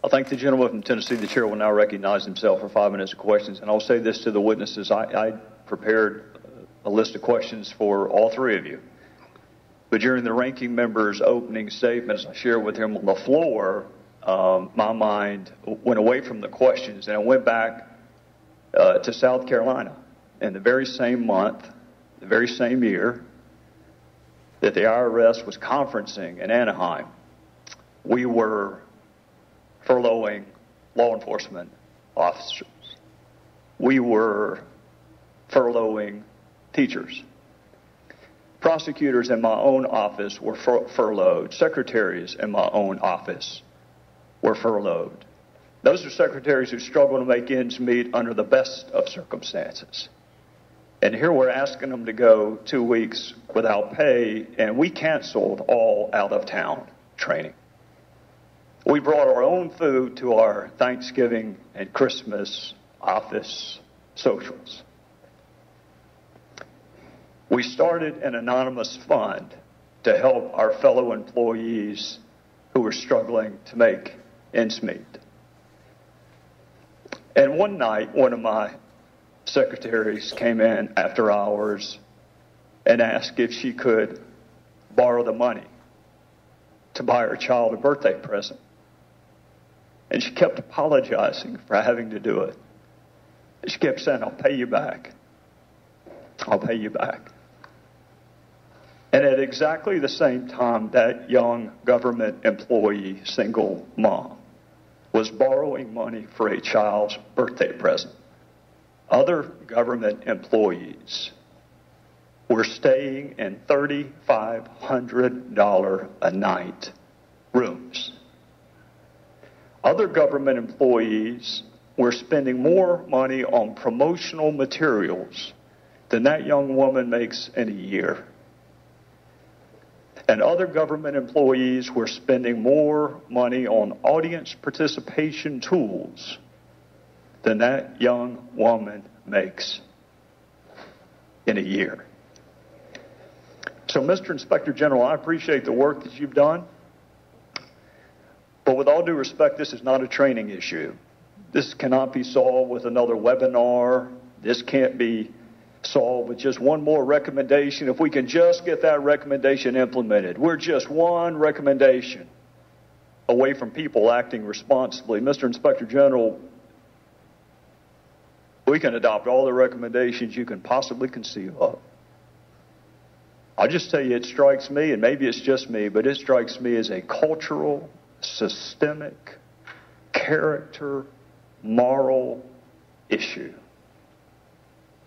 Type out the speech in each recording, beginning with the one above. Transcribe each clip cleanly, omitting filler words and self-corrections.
I thank the gentleman from Tennessee. The chair will now recognize himself for 5 minutes of questions. And I'll say this to the witnesses. I prepared a list of questions for all three of you. But during the ranking member's opening statements, I shared with him on the floor, my mind went away from the questions and I went back to South Carolina. In the very same month, the very same year that the IRS was conferencing in Anaheim, we were furloughing law enforcement officers. We were furloughing teachers. Prosecutors in my own office were furloughed. Secretaries in my own office were furloughed. Those are secretaries who struggle to make ends meet under the best of circumstances. And here we're asking them to go 2 weeks without pay, and we canceled all out-of-town training. We brought our own food to our Thanksgiving and Christmas office socials. We started an anonymous fund to help our fellow employees who were struggling to make ends meet. And one night, one of my secretaries came in after hours and asked if she could borrow the money to buy her child a birthday present. And she kept apologizing for having to do it. She kept saying, "I'll pay you back. I'll pay you back." And at exactly the same time, that young government employee, single mom, was borrowing money for a child's birthday present, other government employees were staying in $3,500 a night rooms. Other government employees were spending more money on promotional materials than that young woman makes in a year. And other government employees were spending more money on audience participation tools than that young woman makes in a year. So, Mr. Inspector General, I appreciate the work that you've done. But with all due respect, this is not a training issue. This cannot be solved with another webinar. This can't be solved with just one more recommendation. If we can just get that recommendation implemented, we're just one recommendation away from people acting responsibly. Mr. Inspector General, we can adopt all the recommendations you can possibly conceive of. I'll just tell you, it strikes me, and maybe it's just me, but it strikes me as a cultural, systemic, character, moral issue.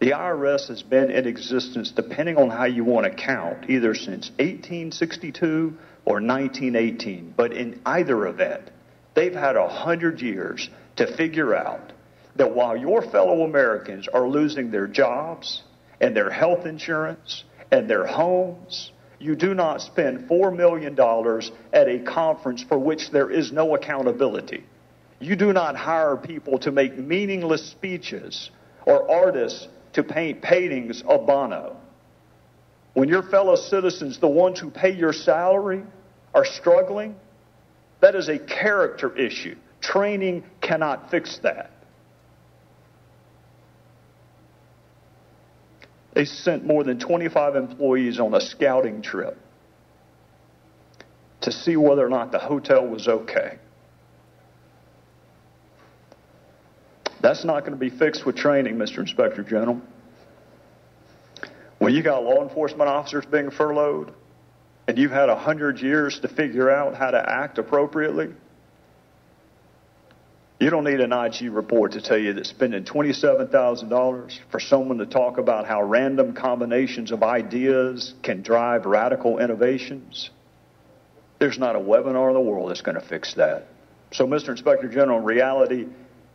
The IRS has been in existence, depending on how you want to count, either since 1862 or 1918. But in either event, they've had 100 years to figure out that while your fellow Americans are losing their jobs and their health insurance and their homes, you do not spend $4 million at a conference for which there is no accountability. You do not hire people to make meaningless speeches or artists to paint paintings of Bono. When your fellow citizens, the ones who pay your salary, are struggling, that is a character issue. Training cannot fix that. They sent more than 25 employees on a scouting trip to see whether or not the hotel was okay. That's not going to be fixed with training, Mr. Inspector General. When you got law enforcement officers being furloughed and you've had 100 years to figure out how to act appropriately, you don't need an IG report to tell you that spending $27,000 for someone to talk about how random combinations of ideas can drive radical innovations, there's not a webinar in the world that's going to fix that. So, Mr. Inspector General, in reality,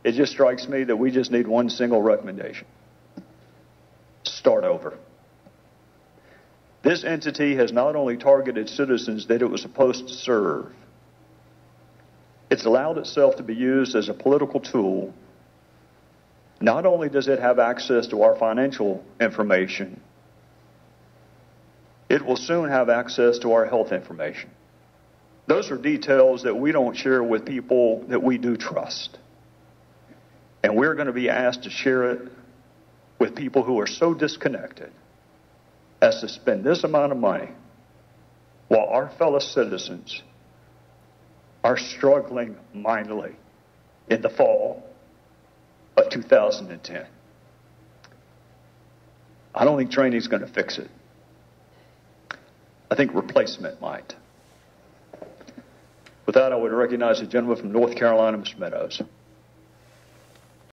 it just strikes me that we just need one single recommendation. Start over. This entity has not only targeted citizens that it was supposed to serve, it's allowed itself to be used as a political tool. Not only does it have access to our financial information, it will soon have access to our health information. Those are details that we don't share with people that we do trust. And we're going to be asked to share it with people who are so disconnected as to spend this amount of money while our fellow citizens are struggling mightily in the fall of 2010. I don't think training is going to fix it. I think replacement might. With that, I would recognize the gentleman from North Carolina, Mr. Meadows.